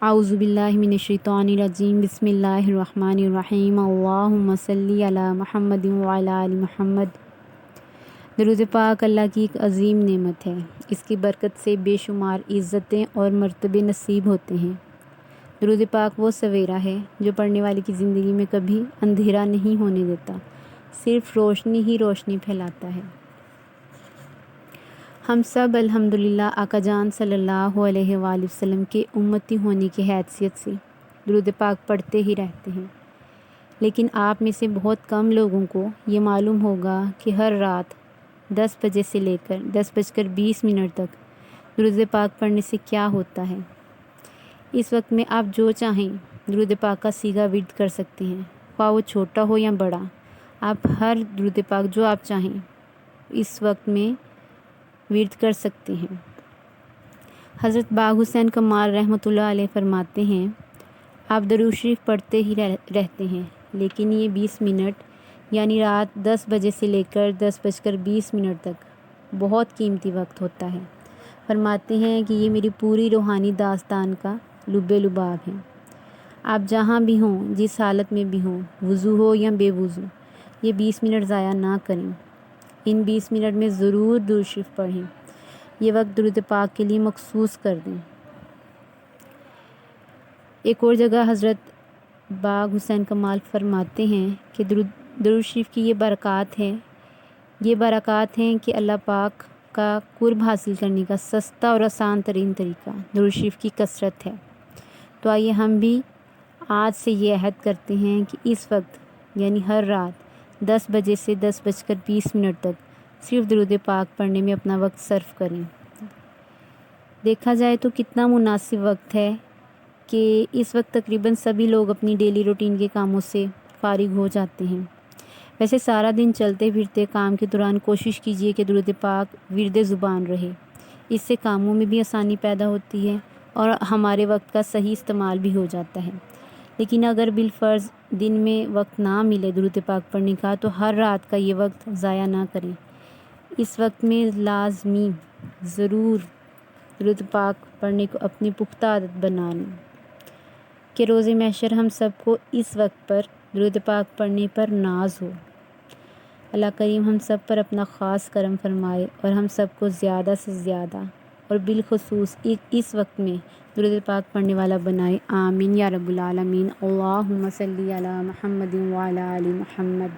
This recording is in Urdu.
اعوذ باللہ من الشیطان الرجیم بسم اللہ الرحمن الرحیم اللہم صلی علی محمد وعلی آل محمد۔ درود پاک اللہ کی ایک عظیم نعمت ہے، اس کی برکت سے بے شمار عزتیں اور مرتبے نصیب ہوتے ہیں۔ درود پاک وہ سویرا ہے جو پڑھنے والے کی زندگی میں کبھی اندھیرا نہیں ہونے دیتا، صرف روشنی ہی روشنی پھیلاتا ہے۔ ہم سب الحمدللہ آقا جان صلی اللہ علیہ وآلہ وسلم کے امتی ہونے کی حیثیت سے درود پاک پڑھتے ہی رہتے ہیں، لیکن آپ میں سے بہت کم لوگوں کو یہ معلوم ہوگا کہ ہر رات 10 بجے سے لے کر 10:20 تک درود پاک پڑھنے سے کیا ہوتا ہے۔ اس وقت میں آپ جو چاہیں درود پاک کا صیغہ ورد کر سکتے ہیں، خواہ وہ چھوٹا ہو یا بڑا۔ آپ ہر درود پاک جو آپ چاہیں اس وقت میں ورد کر سکتے ہیں۔ حضرت باغ حسین کمال رحمۃ اللہ علیہ فرماتے ہیں، آپ درود شریف پڑھتے ہی رہتے ہیں، لیکن یہ 20 منٹ یعنی رات 10 بجے سے لے کر 10:20 تک بہت قیمتی وقت ہوتا ہے۔ فرماتے ہیں کہ یہ میری پوری روحانی داستان کا لب لباب ہے۔ آپ جہاں بھی ہوں، جس حالت میں بھی ہوں، وضو ہو یا بے وضو، یہ 20 منٹ ضائع نہ کریں۔ ان 20 منٹ میں ضرور درود شریف پڑھیں، یہ وقت درود پاک کے لیے مخصوص کر دیں۔ ایک اور جگہ حضرت باغ حسین کمال فرماتے ہیں کہ درود شریف کی یہ برکات ہیں کہ اللہ پاک کا قرب حاصل کرنے کا سستا اور آسان ترین طریقہ درود شریف کی کثرت ہے۔ تو آئیے ہم بھی آج سے یہ عہد کرتے ہیں کہ اس وقت یعنی ہر رات 10 بجے سے 10:20 تک صرف درود پاک پڑھنے میں اپنا وقت صرف کریں۔ دیکھا جائے تو کتنا مناسب وقت ہے کہ اس وقت تقریباً سبھی لوگ اپنی ڈیلی روٹین کے کاموں سے فارغ ہو جاتے ہیں۔ ویسے سارا دن چلتے پھرتے کام کے دوران کوشش کیجیے کہ درود پاک ورد زبان رہے، اس سے کاموں میں بھی آسانی پیدا ہوتی ہے اور ہمارے وقت کا صحیح استعمال بھی ہو جاتا ہے۔ لیکن اگر بالفرض دن میں وقت نہ ملے درود پاک پڑھنے کا تو ہر رات کا یہ وقت ضائع نہ کریں۔ اس وقت میں لازمی ضرور درود پاک پڑھنے کو اپنی پختہ عادت بنا لیں کہ روز محشر ہم سب کو اس وقت پر درود پاک پڑھنے پر ناز ہو۔ اللہ کریم ہم سب پر اپنا خاص کرم فرمائے اور ہم سب کو زیادہ سے زیادہ اور بالخصوص اس وقت میں درود پاک پڑھنے والا بنائے، آمین یا رب العالمین۔ اللہم صلی علی محمد وعلی آل محمد۔